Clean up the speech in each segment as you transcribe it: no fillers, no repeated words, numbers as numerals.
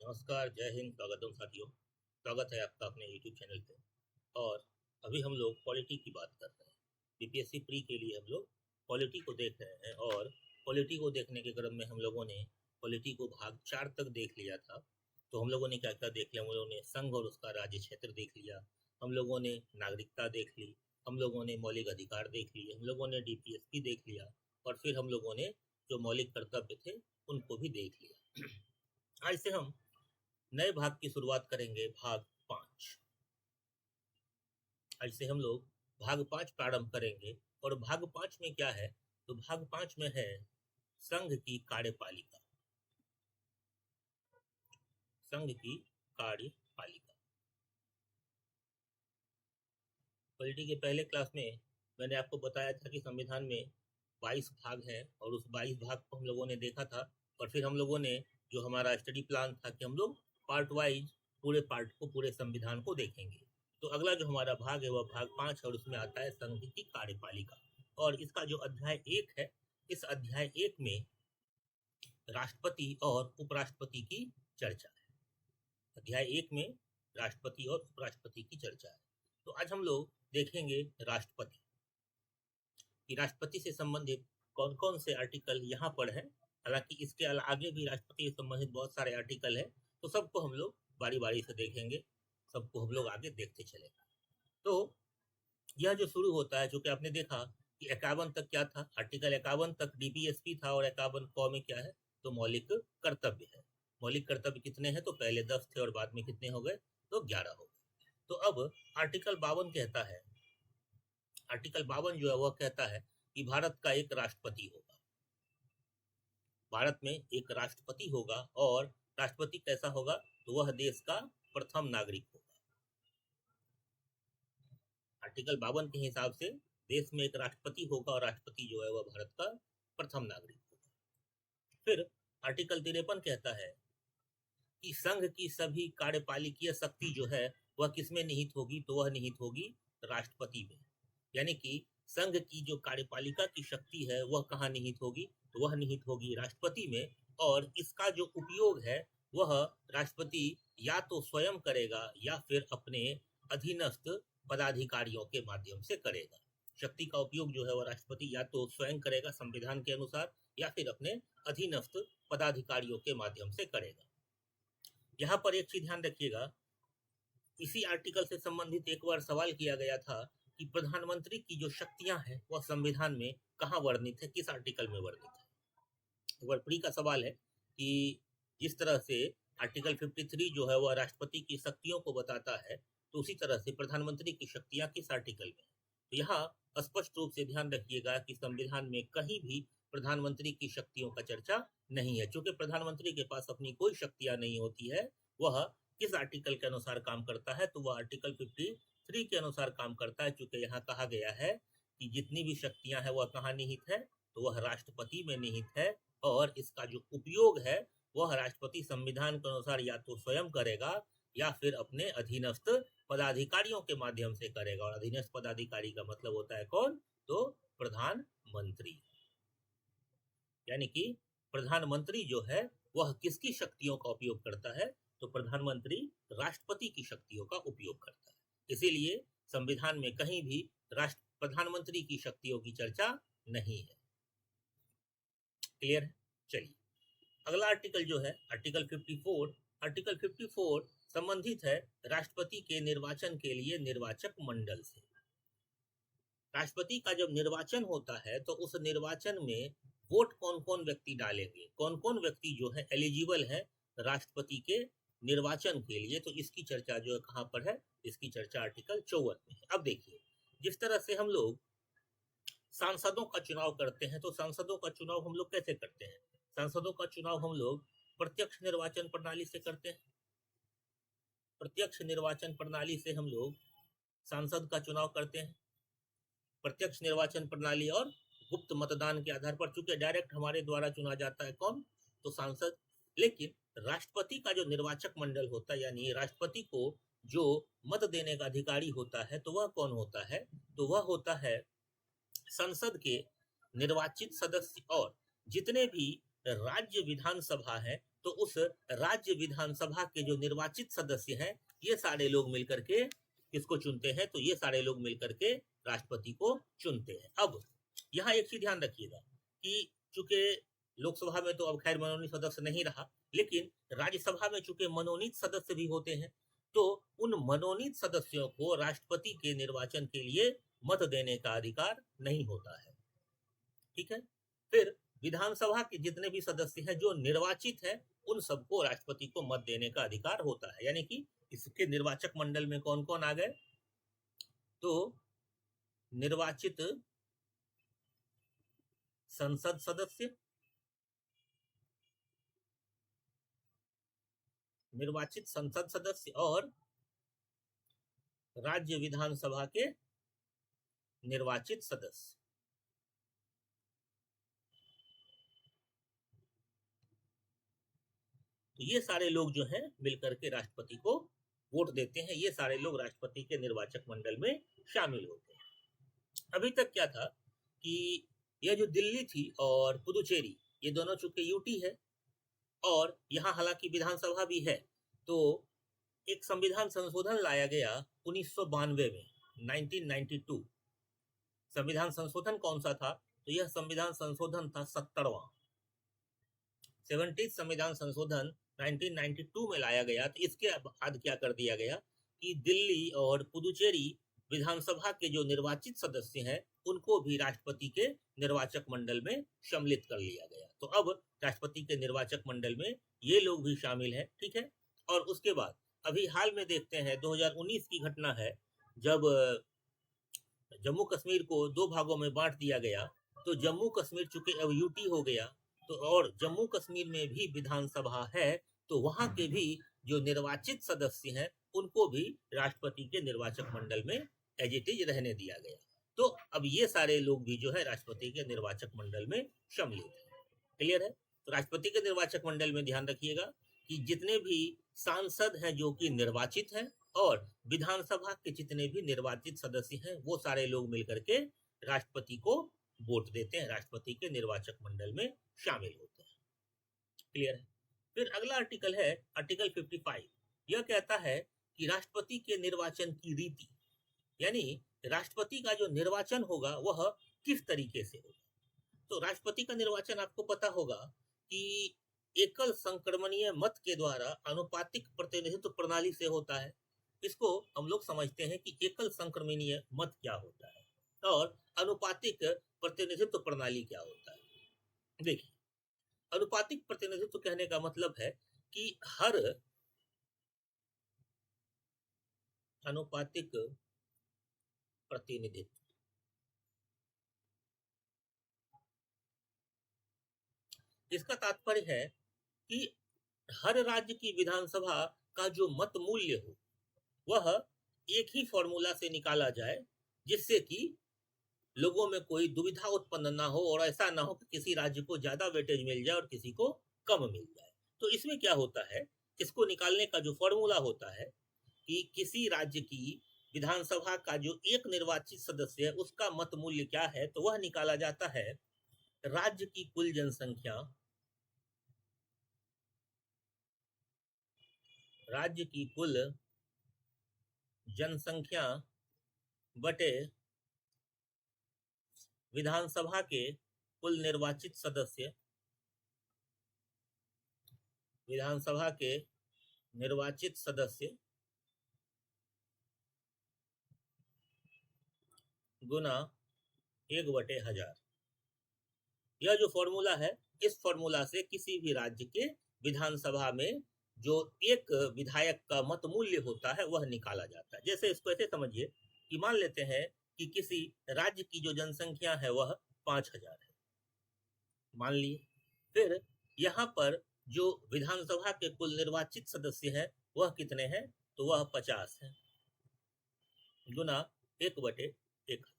नमस्कार, जय हिंद, स्वागतम साथियों। स्वागत है आपका अपने यूट्यूब चैनल पे। और अभी हम लोग पॉलिटी की बात कर रहे हैं। बीपीएससी प्री के लिए हम लोग पॉलिटी को देख रहे हैं और पॉलिटी को देखने के क्रम में हम लोगों ने पॉलिटी को भाग 4 तक देख लिया था। तो हम लोगों ने क्या क्या देख लिया? हम लोगों ने संघ और उसका राज्य क्षेत्र देख लिया, हम लोगों ने नागरिकता देख ली, हम लोगों ने मौलिक अधिकार देख लिए, हम लोगों ने डीपीएसपी देख लिया और फिर हम लोगों ने जो मौलिक कर्तव्य थे उनको भी देख लिया। आज से हम नए भाग की शुरुआत करेंगे, भाग 5। आज से हम लोग भाग 5 प्रारंभ करेंगे। और भाग 5 में क्या है? तो भाग 5 में है संघ की कार्यपालिका। संघ की कार्यपालिका। पॉलिटी के पहले क्लास में मैंने आपको बताया था कि संविधान में 22 भाग हैं और उस 22 भाग को हम लोगों ने देखा था। और फिर हम लोगों ने जो हमारा स्टडी प्लान था कि हम लोग पार्ट वाइज पूरे पार्ट को, पूरे संविधान को देखेंगे। तो अगला जो हमारा भाग है वह भाग 5 है और उसमें आता है संघ की कार्यपालिका। और इसका जो अध्याय 1 है, इस अध्याय 1 में राष्ट्रपति और उपराष्ट्रपति की चर्चा है। अध्याय 1 में राष्ट्रपति और उपराष्ट्रपति की चर्चा है। तो आज हम लोग देखेंगे राष्ट्रपति कि राष्ट्रपति से संबंधित कौन कौन से आर्टिकल यहाँ पर है। हालांकि इसके आगे भी राष्ट्रपति से संबंधित बहुत सारे आर्टिकल है, तो सबको हम लोग बारी बारी से देखेंगे, सबको हम लोग आगे देखते चलेंगे। तो यह जो शुरू होता है, जो कि आपने देखा कि 51 तक क्या था, आर्टिकल 51 तक डीपीएसपी था और 51 क में क्या है, तो मौलिक कर्तव्य है। मौलिक कर्तव्य कितने हैं? तो पहले 10 थे और बाद में कितने हो गए? तो 11 हो गए। तो अब आर्टिकल 52 कहता है, आर्टिकल 52 जो है वह कहता है कि भारत का एक राष्ट्रपति होगा। भारत में एक राष्ट्रपति होगा और राष्ट्रपति कैसा होगा? तो वह देश का प्रथम नागरिक होगा। आर्टिकल 52 के हिसाब से देश में एक राष्ट्रपति होगा और राष्ट्रपति जो है वह भारत का प्रथम नागरिक होगा। फिर आर्टिकल 53 कहता है कि संघ की सभी कार्यपालिकीय शक्ति जो है वह किसमें निहित होगी? तो वह निहित होगी राष्ट्रपति में। यानी कि संघ की जो कार्यपालिका की शक्ति है वह कहाँ निहित होगी? तो वह निहित होगी राष्ट्रपति में। और इसका जो उपयोग है वह राष्ट्रपति या तो स्वयं करेगा या फिर अपने अधीनस्थ पदाधिकारियों के माध्यम से करेगा। शक्ति का उपयोग जो है वह राष्ट्रपति या तो स्वयं करेगा संविधान के अनुसार या फिर अपने अधीनस्थ पदाधिकारियों के माध्यम से करेगा। यहाँ पर एक चीज ध्यान रखिएगा, इसी आर्टिकल से संबंधित एक बार सवाल किया गया था कि प्रधानमंत्री की जो शक्तियां हैं वह संविधान में कहाँ वर्णित है, किस आर्टिकल में वर्णित है। एक बार प्री का सवाल है कि जिस तरह से आर्टिकल 53 जो है वह राष्ट्रपति की शक्तियों को बताता है, तो उसी तरह से प्रधानमंत्री की शक्तियां किस आर्टिकल में? तो यहाँ स्पष्ट रूप से ध्यान रखिएगा कि संविधान में कहीं भी प्रधानमंत्री की शक्तियों का चर्चा नहीं है। चूंकि प्रधानमंत्री के पास अपनी कोई शक्तियां नहीं होती है, वह किस आर्टिकल के अनुसार काम करता है? तो वह आर्टिकल 53 के अनुसार काम करता है। चूंकि यहाँ कहा गया है कि जितनी भी शक्तियां हैं वह कहाँ निहित है? तो वह राष्ट्रपति में निहित है। और इसका जो उपयोग है वह राष्ट्रपति संविधान के अनुसार या तो स्वयं करेगा या फिर अपने अधीनस्थ पदाधिकारियों के माध्यम से करेगा। और अधीनस्थ पदाधिकारी का मतलब होता है कौन? तो प्रधानमंत्री। यानी कि प्रधानमंत्री जो है वह किसकी शक्तियों का उपयोग करता है? तो प्रधानमंत्री राष्ट्रपति की शक्तियों का उपयोग करता है। इसीलिए संविधान में कहीं भी प्रधानमंत्री की शक्तियों की चर्चा नहीं है। क्लियर है? चलिए अगला आर्टिकल जो है आर्टिकल 54। आर्टिकल 54 संबंधित है राष्ट्रपति के निर्वाचन के लिए निर्वाचक मंडल से। राष्ट्रपति का जब निर्वाचन होता है तो उस निर्वाचन में वोट कौन कौन व्यक्ति डालेंगे, कौन कौन व्यक्ति जो है एलिजिबल है राष्ट्रपति के निर्वाचन के लिए, तो इसकी चर्चा जो है कहाँ पर है? इसकी चर्चा आर्टिकल 54 में है। अब देखिए, जिस तरह से हम लोग सांसदों का चुनाव करते हैं, तो सांसदों का चुनाव हम लोग कैसे करते हैं? सांसदों का चुनाव हम लोग प्रत्यक्ष निर्वाचन प्रणाली से करते हैं। प्रत्यक्ष निर्वाचन प्रणाली से हम लोग सांसद का चुनाव करते हैं। प्रत्यक्ष निर्वाचन प्रणाली और गुप्त मतदान के आधार पर, चूंकि डायरेक्ट हमारे द्वारा चुना जाता है कौन? तो सांसद। लेकिन राष्ट्रपति का जो निर्वाचक मंडल होता है, यानी राष्ट्रपति को जो मत देने का अधिकारी होता है, तो वह कौन होता है? तो वह होता है संसद के निर्वाचित सदस्य और जितने भी राज्य विधानसभा है तो उस राज्य विधानसभा के जो निर्वाचित सदस्य हैं ये सारे लोग मिलकर के किसको चुनते हैं, तो ये सारे लोग मिलकर के राष्ट्रपति को चुनते हैं। अब यहाँ एक चीज ध्यान रखिएगा कि चूंकि लोकसभा में तो अब खैर मनोनीत सदस्य नहीं रहा, लेकिन राज्यसभा में चूंकि मनोनीत सदस्य भी होते हैं तो उन मनोनीत सदस्यों को राष्ट्रपति के निर्वाचन के लिए मत देने का अधिकार नहीं होता है। ठीक है, फिर विधानसभा के जितने भी सदस्य हैं जो निर्वाचित है उन सबको राष्ट्रपति को मत देने का अधिकार होता है। यानी कि इसके निर्वाचक मंडल में कौन कौन आ गए, तो निर्वाचित संसद सदस्य, निर्वाचित संसद सदस्य और राज्य विधानसभा के निर्वाचित सदस्य। तो ये सारे लोग जो हैं मिलकर के राष्ट्रपति को वोट देते हैं, ये सारे लोग राष्ट्रपति के निर्वाचक मंडल में शामिल होते हैं। अभी तक क्या था कि यह जो दिल्ली थी और पुदुचेरी ये दोनों चूंकि यूटी है और यहाँ हालांकि विधानसभा भी है, तो एक संविधान संशोधन लाया गया 1992 में, 1992। संविधान संशोधन कौन सा था, तो यह संविधान संशोधन था 70वां 70 संविधान संशोधन 1992 में लाया गया। तो इसके बाद क्या कर दिया गया कि दिल्ली और पुदुचेरी विधानसभा के जो निर्वाचित सदस्य हैं उनको भी राष्ट्रपति के निर्वाचक मंडल में सम्मिलित कर लिया गया। तो अब राष्ट्रपति के निर्वाचक मंडल में ये लोग भी शामिल हैं। ठीक है, और उसके बाद अभी हाल में देखते हैं 2019 की घटना है जब जम्मू कश्मीर को दो भागों में बांट दिया गया। तो जम्मू कश्मीर चूंकि अब यूटी हो गया तो और जम्मू कश्मीर में भी विधानसभा है तो वहां के भी जो निर्वाचित सदस्य हैं उनको भी राष्ट्रपति के निर्वाचक मंडल में एज इट इज रहने दिया गया। तो अब ये सारे लोग भी जो है राष्ट्रपति के निर्वाचक मंडल में सम्मिलित हैं। क्लियर है, तो राष्ट्रपति के निर्वाचक मंडल में ध्यान रखिएगा कि जितने भी सांसद हैं जो कि निर्वाचित हैं और विधानसभा के जितने भी निर्वाचित सदस्य हैं वो सारे लोग मिलकर के राष्ट्रपति को वोट देते हैं, राष्ट्रपति के निर्वाचक मंडल में शामिल होते हैं। क्लियर है, फिर अगला आर्टिकल है आर्टिकल 55। यह कहता है कि राष्ट्रपति के निर्वाचन की रीति, यानी राष्ट्रपति का जो निर्वाचन होगा वह किस तरीके से होगा। तो राष्ट्रपति का निर्वाचन आपको पता होगा कि एकल संक्रमणीय मत के द्वारा अनुपातिक प्रतिनिधित्व प्रणाली से होता है। इसको हम लोग समझते हैं कि एकल संक्रमणीय मत क्या होता है और अनुपातिक प्रतिनिधित्व प्रणाली क्या होता है। देखिए, अनुपातिक प्रतिनिधित्व कहने का मतलब है कि हर अनुपातिक प्रतिनिधित्व, इसका तात्पर्य है कि हर राज्य की विधानसभा का जो मत मूल्य हो वह एक ही फॉर्मूला से निकाला जाए जिससे कि लोगों में कोई दुविधा उत्पन्न ना हो और ऐसा ना हो कि किसी राज्य को ज्यादा वेटेज मिल जाए और किसी को कम मिल जाए। तो इसमें क्या होता है, इसको निकालने का जो फॉर्मूला होता है कि किसी राज्य की विधानसभा का जो एक निर्वाचित सदस्य है उसका मत मूल्य क्या है, तो वह निकाला जाता है राज्य की कुल जनसंख्या, राज्य की कुल जनसंख्या बटे विधानसभा के कुल निर्वाचित सदस्य, विधानसभा के निर्वाचित सदस्य गुना 1/1000। यह जो फॉर्मूला है, इस फॉर्मूला से किसी भी राज्य के विधानसभा में जो एक विधायक का मत मूल्य होता है वह निकाला जाता है। जैसे इसको ऐसे समझिए कि मान लेते हैं कि किसी राज्य की जो जनसंख्या है वह 5000 है, मान लिए। फिर यहाँ पर जो विधानसभा के कुल निर्वाचित सदस्य हैं वह कितने हैं, तो वह 50 है, गुना 1/1000।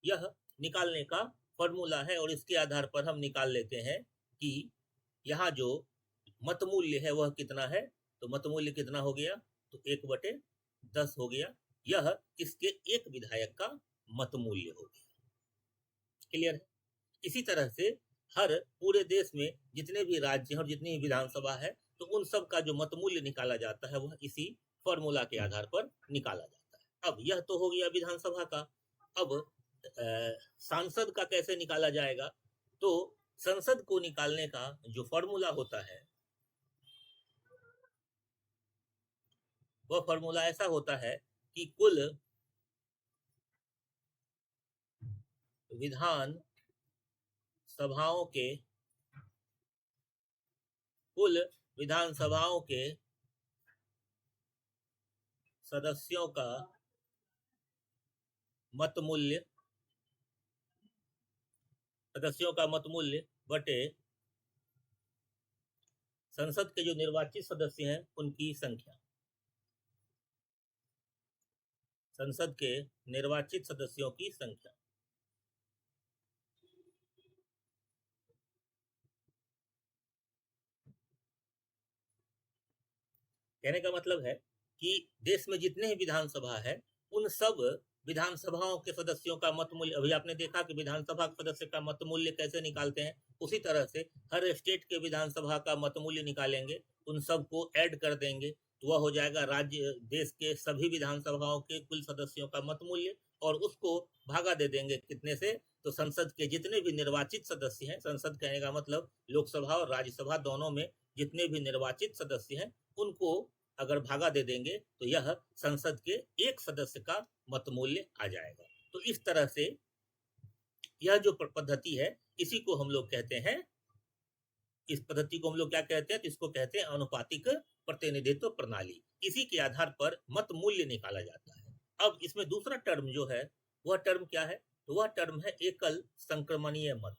यह निकालने का फॉर्मूला है और इसके आधार पर हम निकाल लेते हैं कि यहाँ जो मत मूल्य है वह कितना है। तो मत मूल्य कितना हो गया, तो 1/10 हो गया। यह इसके एक विधायक का मत मूल्य हो गया। क्लियर है। इसी तरह से हर पूरे देश में जितने भी राज्य हैं और जितनी भी विधानसभा है, तो उन सब का जो मत मूल्य निकाला जाता है वह इसी फॉर्मूला के आधार पर निकाला जाता है। अब यह तो हो गया विधानसभा का। अब सांसद का कैसे निकाला जाएगा? तो संसद को निकालने का जो फॉर्मूला होता है वह फॉर्मूला ऐसा होता है कि कुल विधान सभाओं के सदस्यों का मत मूल्य बटे संसद के जो निर्वाचित सदस्य हैं उनकी संख्या। संसद के निर्वाचित सदस्यों की संख्या। कहने का मतलब है कि देश में जितने ही विधानसभा है उन सब विधानसभाओं के सदस्यों का मत मूल्य, अभी आपने देखा कि विधानसभा के सदस्य का मत मूल्य कैसे निकालते हैं, उसी तरह से हर स्टेट के विधानसभा का मत मूल्य निकालेंगे, उन सब को ऐड कर देंगे तो वह हो जाएगा राज्य देश के सभी विधानसभाओं के कुल सदस्यों का मत मूल्य, और उसको भागा दे देंगे कितने से? तो संसद के जितने भी निर्वाचित सदस्य हैं, संसद कहने का मतलब लोकसभा और राज्यसभा दोनों में जितने भी निर्वाचित सदस्य हैं उनको अगर भागा दे देंगे तो यह संसद के एक सदस्य का मत मूल्य आ जाएगा। तो इस तरह से यह जो पद्धति है इसी को हम लोग कहते हैं, इस पद्धति को हम लोग क्या कहते हैं? तो इसको कहते हैं अनुपातिक प्रतिनिधित्व प्रणाली। इसी के आधार पर मत मूल्य निकाला जाता है। अब इसमें दूसरा टर्म जो है वह टर्म क्या है? तो वह टर्म है एकल संक्रमणीय मत।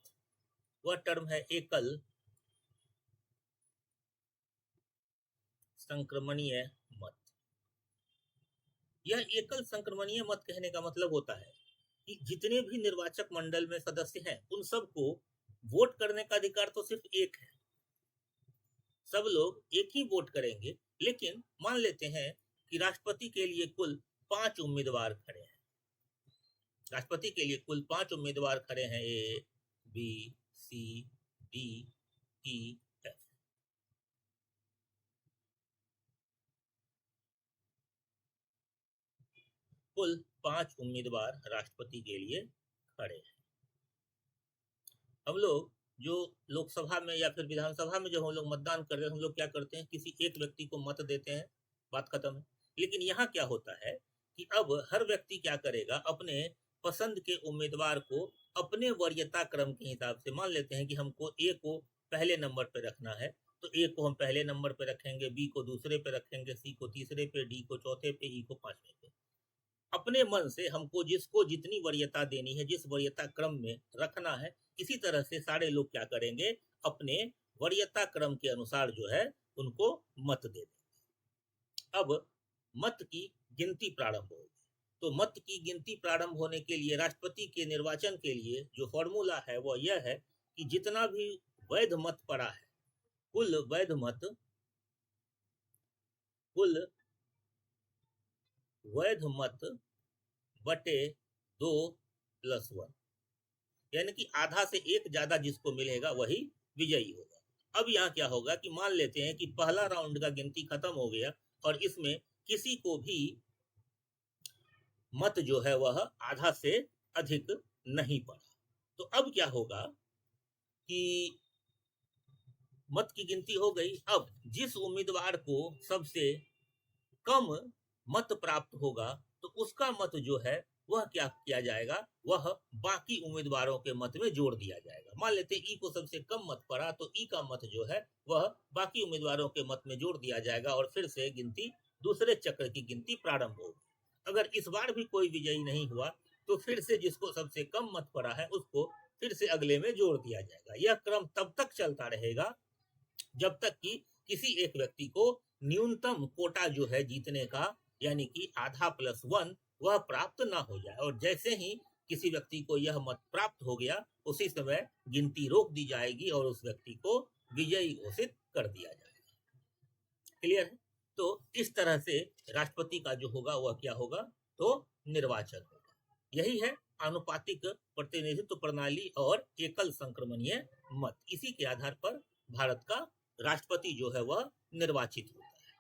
वह टर्म है एकल संक्रमणीय मत। यह एकल संक्रमणीय मत कहने का मतलब होता है कि जितने भी निर्वाचक मंडल में सदस्य हैं उन सबको वोट करने का अधिकार तो सिर्फ एक है, सब लोग एक ही वोट करेंगे। लेकिन मान लेते हैं कि राष्ट्रपति के लिए कुल 5 उम्मीदवार खड़े हैं, राष्ट्रपति के लिए कुल 5 उम्मीदवार खड़े हैं, A B C D E F. कुल 5 उम्मीदवार राष्ट्रपति के लिए खड़े हैं। हम लोग जो लोकसभा में या फिर विधानसभा में जब हम लोग मतदान करते हैं हम लोग क्या करते हैं? किसी एक व्यक्ति को मत देते हैं, बात खत्म है। लेकिन यहाँ क्या होता है कि अब हर व्यक्ति क्या करेगा? अपने पसंद के उम्मीदवार को अपने वरीयता क्रम के हिसाब से, मान लेते हैं कि हमको ए को पहले नंबर पे रखना है, तो ए को हम पहले नंबर पे रखेंगे, बी को दूसरे पे रखेंगे, सी को तीसरे पे, डी को चौथे पे, ई को पांचवें पे। अपने मन से हमको जिसको जितनी वरीयता देनी है, जिस वरीयता क्रम में रखना है, इसी तरह से सारे लोग क्या करेंगे? अपने वरीयता क्रम के अनुसार जो है उनको मत दे देंगे। अब मत की गिनती प्रारंभ होगी। तो मत की गिनती प्रारंभ होने के लिए राष्ट्रपति के निर्वाचन के लिए जो फॉर्मूला है वह यह है कि जितना भी वैध मत पड़ा है, कुल वैध मत बटे 2+1, यानी कि आधा से एक ज्यादा जिसको मिलेगा वही विजयी होगा। अब यहाँ क्या होगा कि मान लेते हैं कि पहला राउंड का गिनती खत्म हो गया और इसमें किसी को भी मत जो है वह आधा से अधिक नहीं पड़ा। तो अब क्या होगा कि मत की गिनती हो गई। अब जिस उम्मीदवार को सबसे कम मत प्राप्त होगा तो उसका मत जो है वह क्या किया जाएगा? वह बाकी उम्मीदवारों के मत में जोड़ दिया जाएगा। मान लेते हैं ई को सबसे कम मत पड़ा तो ई का मत जो है वह बाकी उम्मीदवारों के मत में जोड़ दिया जाएगा और फिर से गिनती, दूसरे चक्र की गिनती प्रारंभ होगी। अगर इस बार भी कोई विजयी नहीं हुआ तो फिर से जिसको सबसे कम मत पड़ा है उसको फिर से अगले में जोड़ दिया जाएगा। यह क्रम तब तक चलता रहेगा जब तक कि किसी एक व्यक्ति को न्यूनतम कोटा जो है जीतने का, यानी कि आधा प्लस 1 वह प्राप्त ना हो जाए। और जैसे ही किसी व्यक्ति को यह मत प्राप्त हो गया उसी समय गिनती रोक दी जाएगी और उस व्यक्ति को विजयी घोषित कर दिया जाएगा। क्लियर है? तो इस तरह से राष्ट्रपति का जो होगा वह क्या होगा? तो निर्वाचन होगा। यही है आनुपातिक प्रतिनिधित्व प्रणाली और एकल संक्रमणीय मत, इसी के आधार पर भारत का राष्ट्रपति जो है वह निर्वाचित होता है।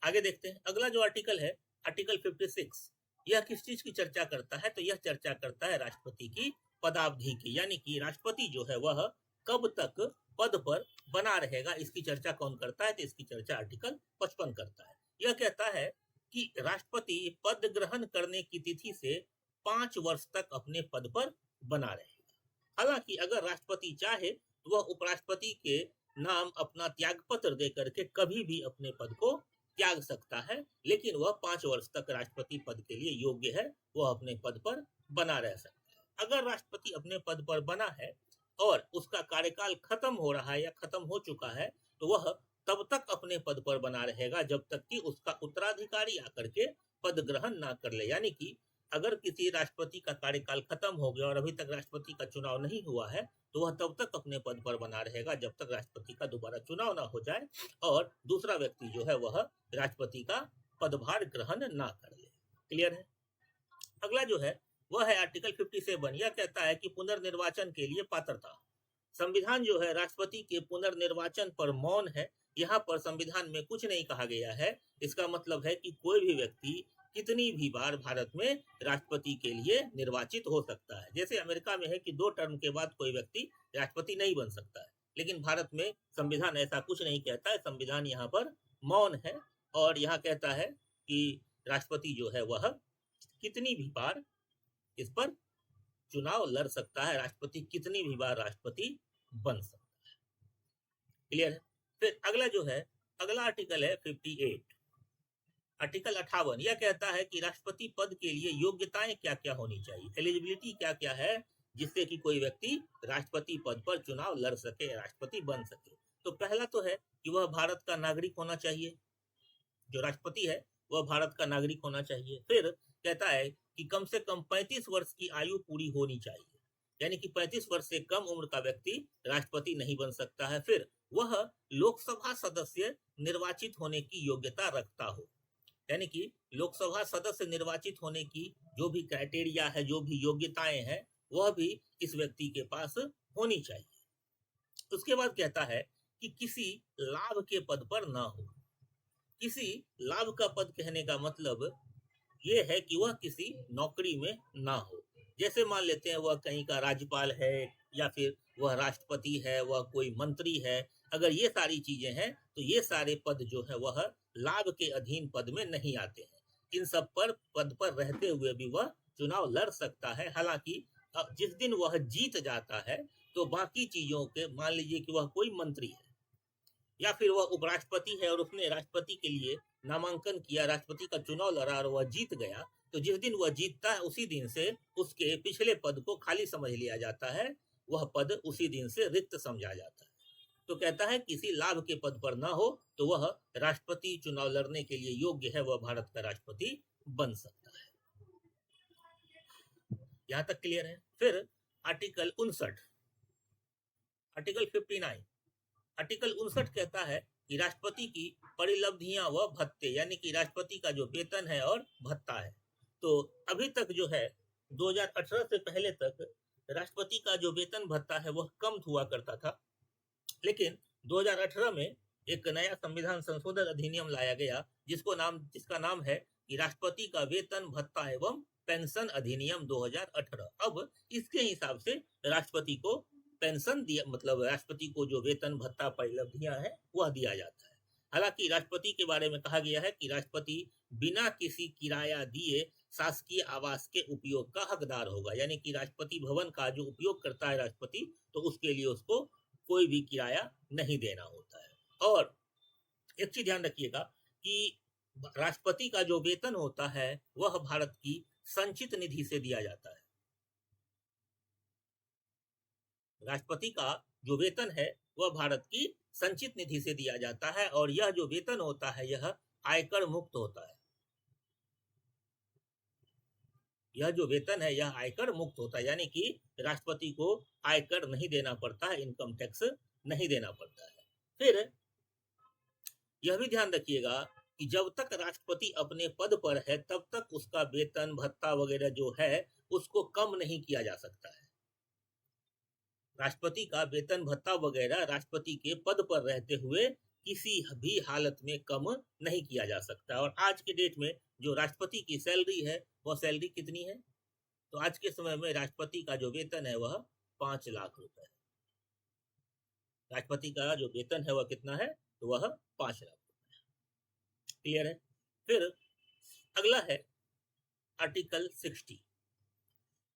आगे देखते हैं, अगला जो आर्टिकल है आर्टिकल 56, यह किस चीज की चर्चा करता है? तो यह चर्चा करता है राष्ट्रपति की पदावधि की, यानी कि राष्ट्रपति जो है वह कब तक पद पर बना रहेगा, इसकी चर्चा कौन करता है? तो इसकी चर्चा आर्टिकल 55 करता है। यह कहता है कि राष्ट्रपति पद ग्रहण करने की तिथि से 5 वर्ष तक अपने पद पर बना रहेगा। हालांकि अगर राष्ट्रपति चाहे तो वह उपराष्ट्रपति के नाम अपना त्यागपत्र देकर के कभी भी अपने पद को त्याग सकता है, लेकिन वह 5 वर्ष तक राष्ट्रपति पद के लिए योग्य है, वह अपने पद पर बना रह सकता है। अगर राष्ट्रपति अपने पद पर बना है और उसका कार्यकाल खत्म हो रहा है या खत्म हो चुका है, तो वह तब तक अपने पद पर बना रहेगा जब तक कि उसका उत्तराधिकारी आकर के पद ग्रहण ना कर ले। यानी कि अगर किसी राष्ट्रपति का कार्यकाल खत्म हो गया और अभी तक राष्ट्रपति का चुनाव नहीं हुआ है, तो वह तब तक अपने पद पर बना रहेगा जब तक राष्ट्रपति का दोबारा चुनाव ना हो जाए और दूसरा व्यक्ति जो है वह राष्ट्रपति का पदभार ग्रहण ना कर ले। क्लियर है? अगला जो है वह है आर्टिकल 57। यह कहता है कि पुनर्निर्वाचन के लिए पात्रता। संविधान जो है राष्ट्रपति के पुनर्निर्वाचन पर मौन है। यहाँ पर संविधान में कुछ नहीं कहा गया है। इसका मतलब है कि कोई भी व्यक्ति कितनी भी बार भारत में राष्ट्रपति के लिए निर्वाचित हो सकता है। जैसे अमेरिका में है कि 2 टर्म के बाद कोई व्यक्ति राष्ट्रपति नहीं बन सकता है, लेकिन भारत में संविधान ऐसा कुछ नहीं कहता है। संविधान यहाँ पर मौन है और यहाँ कहता है कि राष्ट्रपति जो है वह कितनी भी बार इस पर चुनाव लड़ सकता है, राष्ट्रपति कितनी भी बार राष्ट्रपति बन सकता है। क्लियर है? फिर अगला जो है, अगला आर्टिकल है 58, आर्टिकल 58। यह कहता है कि राष्ट्रपति पद के लिए योग्यताएं क्या क्या होनी चाहिए, एलिजिबिलिटी क्या क्या है, जिससे कि कोई व्यक्ति राष्ट्रपति पद पर चुनाव लड़ सके, राष्ट्रपति बन सके। तो पहला तो है कि वह भारत का नागरिक होना चाहिए। जो राष्ट्रपति है वह भारत का नागरिक होना चाहिए। फिर कहता है कि कम से कम 35 वर्ष की आयु पूरी होनी चाहिए, यानी कि 35 वर्ष से कम उम्र का व्यक्ति राष्ट्रपति नहीं बन सकता है। फिर वह लोकसभा सदस्य निर्वाचित होने की योग्यता रखता हो, यानी कि लोकसभा सदस्य निर्वाचित होने की जो भी क्राइटेरिया है, जो भी योग्यताएं हैं, वह भी इस व्यक्ति के पास होनी चाहिए। उसके बाद कहता है कि किसी लाभ के पद पर ना हो। किसी लाभ का पद कहने का मतलब ये है कि वह किसी नौकरी में ना हो। जैसे मान लेते हैं वह कहीं का राज्यपाल है या फिर वह राष्ट्रपति है, वह कोई मंत्री है। अगर ये सारी चीजें हैं तो ये सारे पद जो है वह लाभ के अधीन पद में नहीं आते हैं। इन सब पर पद पर रहते हुए भी वह चुनाव लड़ सकता है। हालांकि जिस दिन वह जीत जाता है तो बाकी चीजों के, मान लीजिए कि वह कोई मंत्री है या फिर वह उपराष्ट्रपति है और उसने राष्ट्रपति के लिए नामांकन किया, राष्ट्रपति का चुनाव लड़ा और वह जीत गया, तो जिस दिन वह जीतता है उसी दिन से उसके पिछले पद को खाली समझ लिया जाता है, वह पद उसी दिन से रिक्त समझा जाता है। तो कहता है किसी लाभ के पद पर ना हो तो वह राष्ट्रपति चुनाव लड़ने के लिए योग्य है, वह भारत का राष्ट्रपति बन सकता है। यहां तक क्लियर है? फिर आर्टिकल 59, आर्टिकल 59, आर्टिकल 59 कहता है कि राष्ट्रपति की परिलब्धियां व भत्ते, यानी कि राष्ट्रपति का जो वेतन है और भत्ता है। तो अभी तक जो है 2018 से पहले तक राष्ट्रपति का जो वेतन भत्ता है वह कम हुआ करता था, लेकिन 2018 में एक नया संविधान संशोधन अधिनियम लाया गया जिसका नाम है कि राष्ट्रपति का वेतन भत्ता एवं पेंशन अधिनियम 2018। अब इसके हिसाब से राष्ट्रपति को पेंशन दिया, मतलब राष्ट्रपति को जो वेतन भत्ता परिलब्धियां है वह दिया जाता है। हालांकि राष्ट्रपति के बारे में कहा गया है कि राष्ट्रपति बिना किसी किराया दिए शासकीय आवास के उपयोग का हकदार होगा, यानी कि राष्ट्रपति भवन का जो उपयोग करता है राष्ट्रपति, तो उसके लिए उसको कोई भी किराया नहीं देना होता है। और एक चीज ध्यान रखिएगा कि राष्ट्रपति का जो वेतन होता है वह भारत की संचित निधि से दिया जाता है। राष्ट्रपति का जो वेतन है वह भारत की संचित निधि से दिया जाता है और यह जो वेतन होता है यह आयकर मुक्त होता है। यह जो वेतन है यह आयकर मुक्त होता है, यानी कि राष्ट्रपति को आयकर नहीं देना पड़ता है, इनकम टैक्स नहीं देना पड़ता है। फिर यह भी ध्यान रखिएगा कि जब तक राष्ट्रपति अपने पद पर है तब तक उसका वेतन भत्ता वगैरह जो है उसको कम नहीं किया जा सकता है। राष्ट्रपति का वेतन भत्ता वगैरह राष्ट्रपति के पद पर रहते हुए किसी भी हालत में कम नहीं किया जा सकता। और आज के डेट में जो राष्ट्रपति की सैलरी है वह सैलरी कितनी है? तो आज के समय में राष्ट्रपति का जो वेतन है वह 5 लाख रुपए है। राष्ट्रपति का जो वेतन है वह कितना है? तो वह 5 लाख रुपए। क्लियर है? फिर अगला है आर्टिकल 60।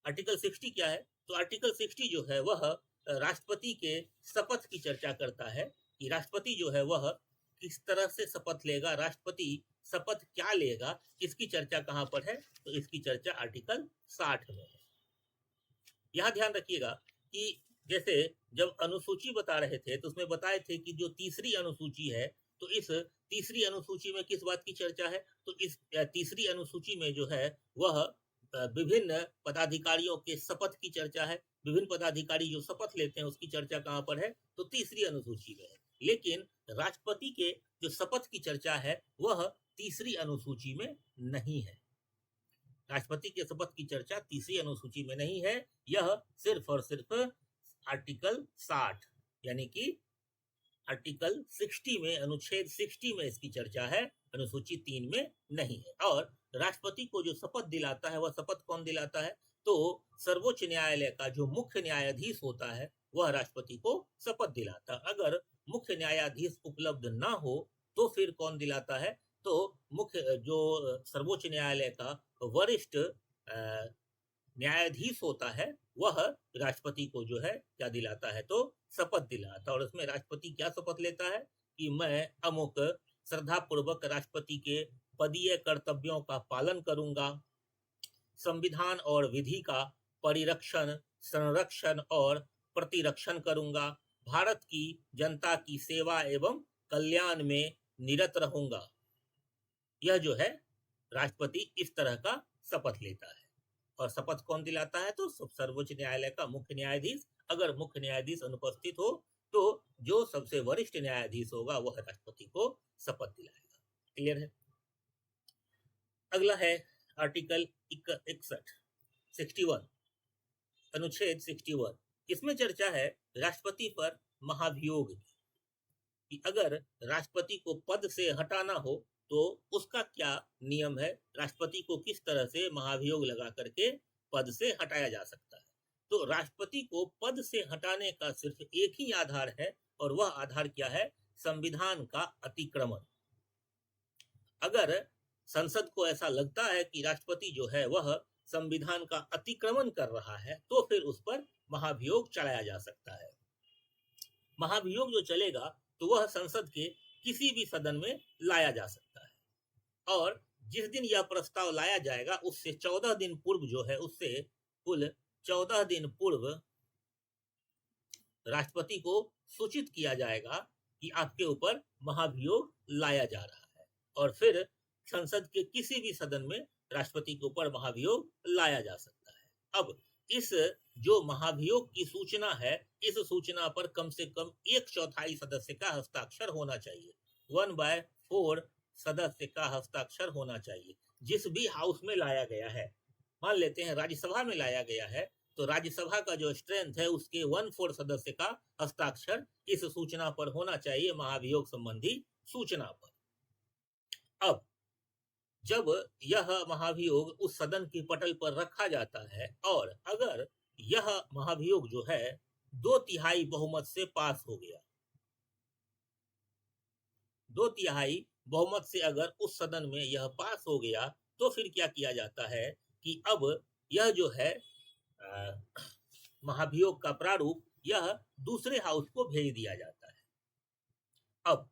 आर्टिकल 60 क्या है? तो आर्टिकल 60 जो है वह राष्ट्रपति के शपथ की चर्चा करता है कि राष्ट्रपति जो है वह किस तरह से शपथ लेगा, राष्ट्रपति शपथ क्या लेगा, इसकी चर्चा कहां पर है? तो इसकी चर्चा आर्टिकल 60 में है। यहां ध्यान रखिएगा कि जैसे जब अनुसूची बता रहे थे तो उसमें बताए थे कि जो तीसरी अनुसूची है, तो इस तीसरी अनुसूची में किस बात की चर्चा है? तो इस तीसरी अनुसूची में जो है वह विभिन्न पदाधिकारियों के शपथ की चर्चा है। विभिन्न पदाधिकारी जो शपथ लेते हैं उसकी चर्चा कहां पर है? तो तीसरी अनुसूची में है। लेकिन राष्ट्रपति के जो शपथ की चर्चा है वह तीसरी अनुसूची में नहीं है। राष्ट्रपति के शपथ की चर्चा तीसरी अनुसूची में नहीं है। यह सिर्फ और सिर्फ आर्टिकल 60 यानी कि आर्टिकल 60 में, अनुच्छेद 60 में इसकी चर्चा है, अनुसूची 3 में नहीं है। और राष्ट्रपति को जो शपथ दिलाता है वह शपथ कौन दिलाता है? तो सर्वोच्च न्यायालय का जो मुख्य न्यायाधीश होता है वह राष्ट्रपति को शपथ दिलाता है। अगर मुख्य न्यायाधीश उपलब्ध ना हो तो फिर कौन दिलाता है? तो मुख्य जो सर्वोच्च न्यायालय का वरिष्ठ न्यायाधीश होता है वह राष्ट्रपति को जो है क्या दिलाता है? तो शपथ दिलाता है। और उसमें राष्ट्रपति क्या शपथ लेता है कि मैं अमुक श्रद्धापूर्वक राष्ट्रपति के पदीय कर्तव्यों का पालन करूंगा, संविधान और विधि का परिरक्षण, संरक्षण और प्रतिरक्षण करूंगा, भारत की जनता की सेवा एवं कल्याण में निरत रहूंगा। यह जो है राष्ट्रपति इस तरह का शपथ लेता है। और शपथ कौन दिलाता है? तो सर्वोच्च न्यायालय का मुख्य न्यायाधीश। अगर मुख्य न्यायाधीश अनुपस्थित हो तो जो सबसे वरिष्ठ न्यायाधीश होगा वह राष्ट्रपति को शपथ दिलाएगा। क्लियर है? अगला है आर्टिकल 61, अनुच्छेद 61। इसमें चर्चा है राष्ट्रपति पर महाभियोग की, कि अगर राष्ट्रपति को पद से हटाना हो तो उसका क्या नियम है, राष्ट्रपति को किस तरह से महाभियोग लगा करके पद से हटाया जा सकता है। तो राष्ट्रपति को पद से हटाने का सिर्फ एक ही आधार है, और वह आधार क्या है? संविधान का अतिक्रमण। अगर संसद को ऐसा लगता है कि राष्ट्रपति जो है वह संविधान का अतिक्रमण कर रहा है तो फिर उस पर महाभियोग चलाया जा सकता है। महाभियोग जो चलेगा तो वह संसद के किसी भी सदन में लाया जा सकता है। और जिस दिन यह प्रस्ताव लाया जाएगा उससे 14 दिन पूर्व जो है, उससे कुल 14 दिन पूर्व राष्ट्रपति को सूचित किया जाएगा कि आपके ऊपर महाभियोग लाया जा रहा है। और फिर संसद के किसी भी सदन में राष्ट्रपति के ऊपर महाभियोग लाया जा सकता है। अब इस जो महाभियोग की सूचना है, इस सूचना पर कम से कम 1/4 सदस्य का हस्ताक्षर होना चाहिए। 1/4 सदस्य का हस्ताक्षर होना चाहिए। जिस भी हाउस में लाया गया है, मान लेते हैं राज्यसभा में लाया गया है, तो राज्यसभा का जो स्ट्रेंथ है उसके 1/4 सदस्य का हस्ताक्षर इस सूचना पर होना चाहिए, महाभियोग संबंधी सूचना पर। अब जब यह महाभियोग उस सदन के पटल पर रखा जाता है और अगर यह महाभियोग जो है 2/3 बहुमत से पास हो गया, 2/3 बहुमत से अगर उस सदन में यह पास हो गया, तो फिर क्या किया जाता है कि अब यह जो है महाभियोग का प्रारूप यह दूसरे हाउस को भेज दिया जाता है। अब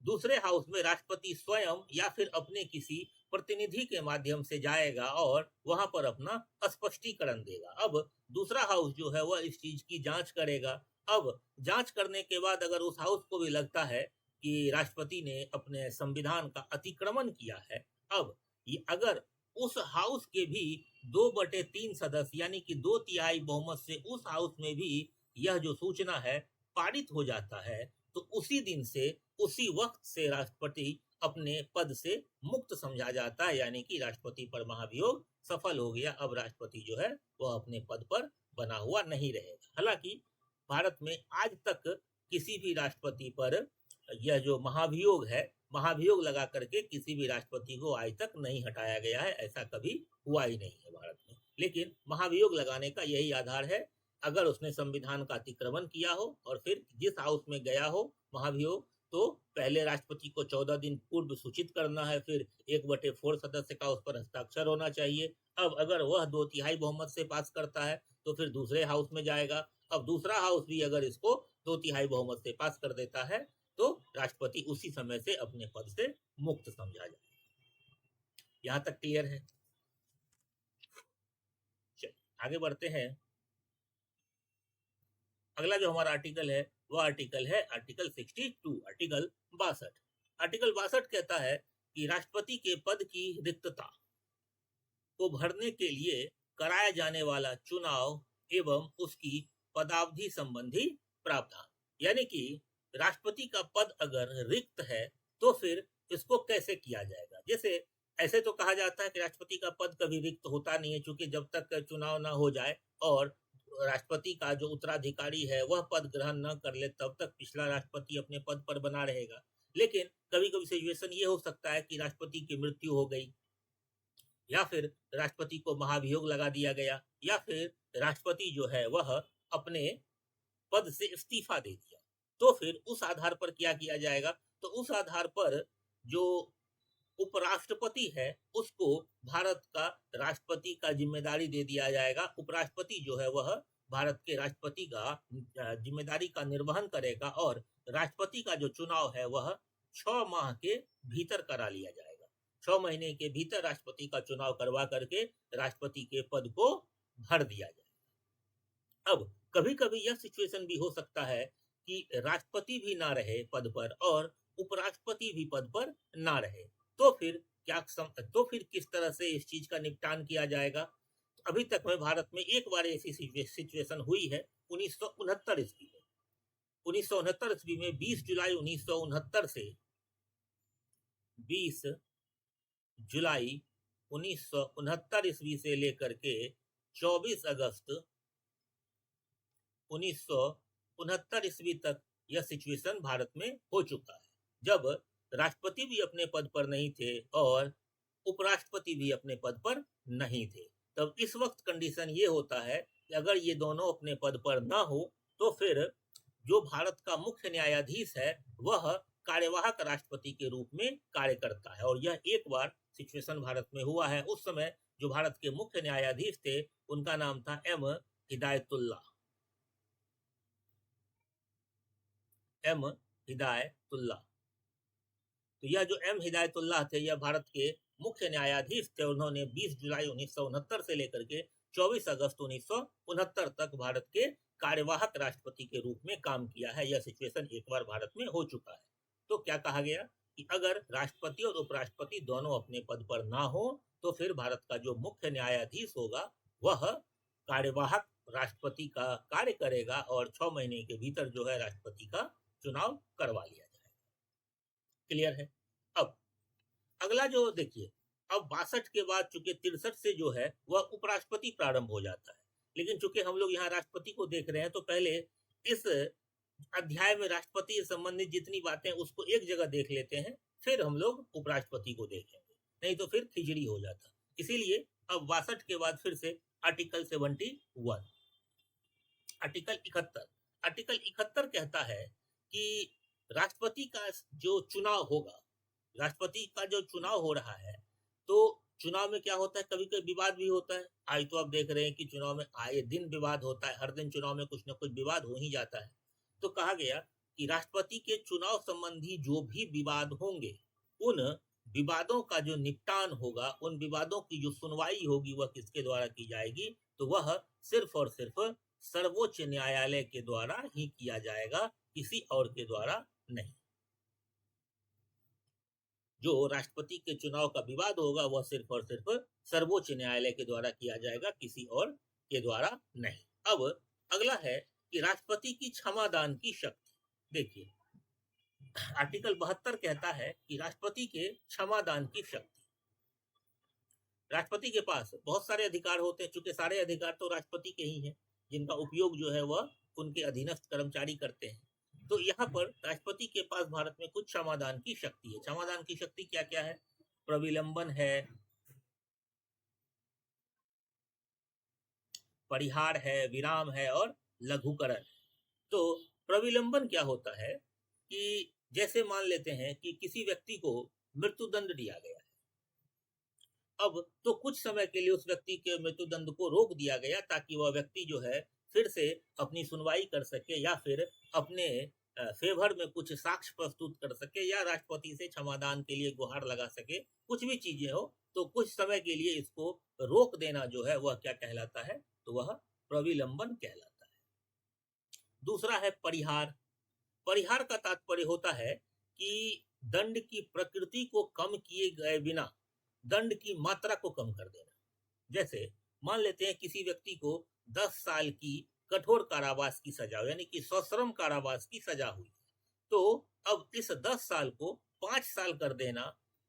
दूसरे हाउस में राष्ट्रपति स्वयं या फिर अपने किसी प्रतिनिधि के माध्यम से जाएगा और वहां पर अपना स्पष्टीकरण देगा। अब दूसरा हाउस जो है वह इस चीज की जांच करेगा। अब जांच करने के बाद अगर उस हाउस को भी लगता है कि राष्ट्रपति ने अपने संविधान का अतिक्रमण किया है, अब अगर उस हाउस के भी 2/3 सदस्य यानी कि 2/3 बहुमत से उस हाउस में भी यह जो सूचना है पारित हो जाता है, तो उसी दिन से, उसी वक्त से राष्ट्रपति अपने पद से मुक्त समझा जाता है, यानी कि राष्ट्रपति पर महाभियोग सफल हो गया। अब राष्ट्रपति जो है वह अपने पद पर बना हुआ नहीं रहेगा। हालांकि भारत में आज तक किसी भी राष्ट्रपति पर यह जो महाभियोग है, महाभियोग लगा करके किसी भी राष्ट्रपति को आज तक नहीं हटाया गया है, ऐसा कभी हुआ ही नहीं है भारत में। लेकिन महाभियोग लगाने का यही आधार है, अगर उसने संविधान का अतिक्रमण किया हो और फिर जिस हाउस में गया हो महाभियोग, तो पहले राष्ट्रपति को 14 दिन पूर्व सूचित करना है, फिर 1/4 सदस्य का उस पर हस्ताक्षर होना चाहिए। अब अगर वह 2/3 बहुमत से पास करता है तो फिर दूसरे हाउस में जाएगा। अब दूसरा हाउस भी अगर इसको 2/3 बहुमत से पास कर देता है तो राष्ट्रपति उसी समय से अपने पद से मुक्त समझा जाएगा। यहां तक क्लियर है? चलिए आगे बढ़ते हैं। अगला जो हमारा आर्टिकल है वह आर्टिकल है आर्टिकल 62, आर्टिकल 62। आर्टिकल 62 कहता है कि राष्ट्रपति के पद की रिक्तता को भरने के लिए कराया जाने वाला चुनाव एवं उसकी पदावधि संबंधी प्रावधान। यानी कि राष्ट्रपति का पद अगर रिक्त है तो फिर इसको कैसे किया जाएगा। जैसे ऐसे तो कहा जाता है कि राष्ट्रपति का पद कभी रिक्त होता नहीं है, क्योंकि जब तक चुनाव ना हो जाए और राष्ट्रपति का जो उत्तराधिकारी है वह पद ग्रहण न कर ले तब तक पिछला राष्ट्रपति अपने पद पर बना रहेगा। लेकिन कभी कभी सिचुएशन ये हो सकता है कि राष्ट्रपति की मृत्यु हो गई, या फिर राष्ट्रपति को महाभियोग लगा दिया गया, या फिर राष्ट्रपति जो है वह अपने पद से इस्तीफा दे दिया, तो फिर उस आधार पर क्या किया जाएगा। तो उस आधार पर जो उपराष्ट्रपति है उसको भारत का राष्ट्रपति का जिम्मेदारी दे दिया जाएगा। उपराष्ट्रपति जो है वह भारत के राष्ट्रपति का जिम्मेदारी का निर्वहन करेगा और राष्ट्रपति का जो चुनाव है वह 6 माह के भीतर करा लिया जाएगा। 6 महीने के भीतर राष्ट्रपति का चुनाव करवा करके राष्ट्रपति के पद को भर दिया जाएगा। अब कभी कभी यह सिचुएशन भी हो सकता है कि राष्ट्रपति भी ना रहे पद पर और उपराष्ट्रपति भी पद पर ना रहे, तो फिर किस तरह से इस चीज का निपटान किया जाएगा। तो अभी तक में भारत में एक बार ऐसी सिचुएशन हुई है 1969 ईस्वी में। 1969 ईस्वी में 20 जुलाई 1969 से 20 जुलाई 1969 ईस्वी से लेकर के 24 अगस्त 1969 ईस्वी तक यह सिचुएशन भारत में हो चुका है, जब राष्ट्रपति भी अपने पद पर नहीं थे और उपराष्ट्रपति भी अपने पद पर नहीं थे। तब इस वक्त कंडीशन ये होता है कि अगर ये दोनों अपने पद पर ना हो तो फिर जो भारत का मुख्य न्यायाधीश है वह कार्यवाहक राष्ट्रपति के रूप में कार्य करता है। और यह एक बार सिचुएशन भारत में हुआ है। उस समय जो भारत के मुख्य न्यायाधीश थे उनका नाम था एम हिदायतुल्लाह। तो यह जो एम हिदायतुल्लाह थे यह भारत के मुख्य न्यायाधीश थे। उन्होंने 20 जुलाई 1969 से लेकर के 24 अगस्त 1969 तक भारत के कार्यवाहक राष्ट्रपति के रूप में काम किया है। यह सिचुएशन एक बार भारत में हो चुका है। तो क्या कहा गया कि अगर राष्ट्रपति और उपराष्ट्रपति दोनों अपने पद पर ना हो तो फिर भारत का जो मुख्य न्यायाधीश होगा वह कार्यवाहक राष्ट्रपति का कार्य करेगा और 6 महीने के भीतर जो है राष्ट्रपति का चुनाव करवा लिया जाएगा। क्लियर है? अब अगला जो देखिए, अब 62 के बाद चूंकि 63 से जो है वह उपराष्ट्रपति प्रारंभ हो जाता है, लेकिन चूंकि हम लोग यहाँ राष्ट्रपति को देख रहे हैं तो पहले इस अध्याय में राष्ट्रपति से संबंधित जितनी बातें उसको एक जगह देख लेते हैं, फिर हम लोग उपराष्ट्रपति को देखेंगे, नहीं तो फिर खिचड़ी हो जाता। इसीलिए अब 62 के बाद फिर से आर्टिकल 71, आर्टिकल 71। आर्टिकल 71 कहता है कि राष्ट्रपति का जो चुनाव होगा, राष्ट्रपति का जो चुनाव हो रहा है, तो चुनाव में क्या होता है, कभी कभी विवाद भी होता है। आज तो आप देख रहे हैं कि चुनाव में आए दिन विवाद होता है, हर दिन चुनाव में कुछ न कुछ विवाद हो ही जाता है। तो कहा गया कि राष्ट्रपति के चुनाव संबंधी जो भी विवाद होंगे उन विवादों का जो निपटान होगा, उन विवादों की जो सुनवाई होगी वह किसके द्वारा की जाएगी, तो वह सिर्फ और सिर्फ सर्वोच्च न्यायालय के द्वारा ही किया जाएगा, किसी और के द्वारा नहीं। जो राष्ट्रपति के चुनाव का विवाद होगा वह सिर्फ और सिर्फ सर्वोच्च न्यायालय के द्वारा किया जाएगा, किसी और के द्वारा नहीं। अब अगला है कि राष्ट्रपति की क्षमादान की शक्ति। देखिए, आर्टिकल 72 कहता है कि राष्ट्रपति के क्षमादान की शक्ति, राष्ट्रपति के पास बहुत सारे अधिकार होते हैं, चूंकि सारे अधिकार तो राष्ट्रपति के ही हैं, जिनका उपयोग जो है वह उनके अधीनस्थ कर्मचारी करते हैं। तो यहाँ पर राष्ट्रपति के पास भारत में कुछ क्षमादान की शक्ति है। क्षमादान की शक्ति क्या क्या है? प्रविलंबन है, परिहार है, विराम है और लघुकरण। तो प्रविलंबन क्या होता है कि जैसे मान लेते हैं कि किसी व्यक्ति को मृत्युदंड दिया गया है, अब तो कुछ समय के लिए उस व्यक्ति के मृत्युदंड को रोक दिया गया ताकि वह व्यक्ति जो है फिर से अपनी सुनवाई कर सके या फिर अपने फेवर में कुछ साक्ष्य प्रस्तुत कर सके या राष्ट्रपति से क्षमादान के लिए गुहार लगा सके, कुछ भी चीजें हो, तो कुछ समय के लिए इसको रोक देना जो है वह क्या कहलाता है? तो वह प्रविलंबन कहलाता है। दूसरा है परिहार। परिहार का तात्पर्य होता है कि दंड की प्रकृति को कम किए गए बिना दंड की मात्रा को कम कर देना। जैसे मान लेते हैं किसी व्यक्ति को 10 साल की कठोर कारावास की सजा, यानी कि सश्रम कारावास की सजा हुई, तो अब इस 10 साल को 5 साल कर देना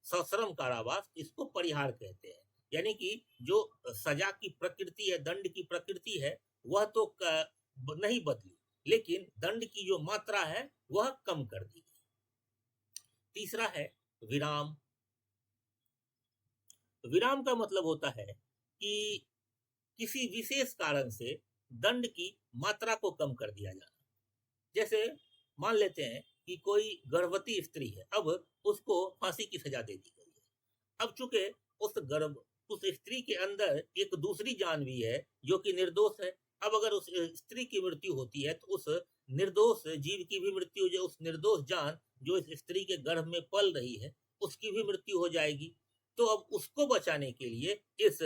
सश्रम कारावास, इसको परिहार कहते हैं। यानी कि जो सजा की प्रकृति है, दंड की प्रकृति है, वह तो नहीं बदली, लेकिन दंड की जो मात्रा है वह कम कर दी गई। तीसरा है विराम। विराम का मतलब होता है कि किसी विशेष कारण से दंड की मात्रा को कम कर दिया जाना। जैसे मान लेते हैं कि कोई गर्भवती स्त्री है, अब उसको फांसी की सजा दे दी गई है। अब चूंकि उस स्त्री के अंदर एक दूसरी जान भी है जो कि निर्दोष है, अब अगर उस स्त्री की मृत्यु होती है तो उस निर्दोष जीव की भी मृत्यु, जो उस निर्दोष जान जो इस स्त्री के गर्भ में पल रही है उसकी भी मृत्यु हो जाएगी। तो अब उसको बचाने के लिए इस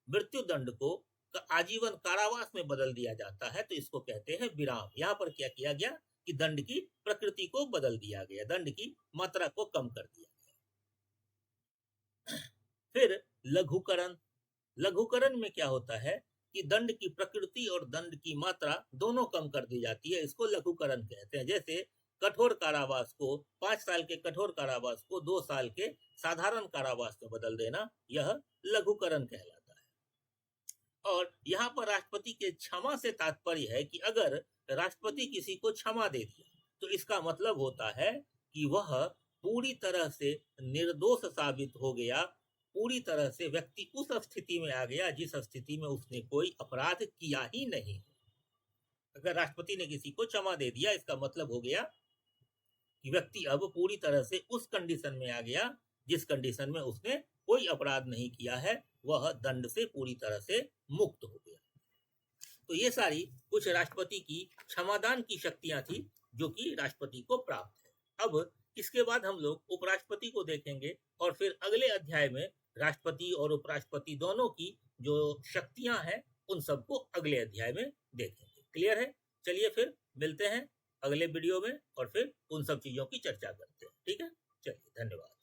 मृत्यु दंड को आजीवन कारावास में बदल दिया जाता है, तो इसको कहते हैं विराम। यहाँ पर क्या किया गया कि दंड की प्रकृति को बदल दिया गया, दंड की मात्रा को कम कर दिया गया। फिर लघुकरण। लघुकरण में क्या होता है कि दंड की प्रकृति और दंड की मात्रा दोनों कम कर दी जाती है, इसको लघुकरण कहते हैं। जैसे कठोर कारावास को, 5 साल के कठोर कारावास को 2 साल के साधारण कारावास में बदल देना, यह लघुकरण कहलाता है। और यहाँ पर राष्ट्रपति के क्षमा से तात्पर्य है कि अगर राष्ट्रपति किसी को क्षमा दे दिया तो इसका मतलब होता है कि वह पूरी तरह से निर्दोष साबित हो गया, पूरी तरह से व्यक्ति उस स्थिति में आ गया जिस स्थिति में उसने कोई अपराध किया ही नहीं। अगर राष्ट्रपति ने किसी को क्षमा दे दिया, इसका मतलब हो गया कि व्यक्ति अब पूरी तरह से उस कंडीशन में आ गया जिस कंडीशन में उसने कोई अपराध नहीं किया है, वह दंड से पूरी तरह से मुक्त हो गया। तो ये सारी कुछ राष्ट्रपति की क्षमादान की शक्तियां थी जो कि राष्ट्रपति को प्राप्त है। अब इसके बाद हम लोग उपराष्ट्रपति को देखेंगे और फिर अगले अध्याय में राष्ट्रपति और उपराष्ट्रपति दोनों की जो शक्तियां हैं उन सबको अगले अध्याय में देखेंगे। क्लियर है? चलिए फिर मिलते हैं अगले वीडियो में और फिर उन सब चीजों की चर्चा करते हैं। ठीक है, चलिए, धन्यवाद।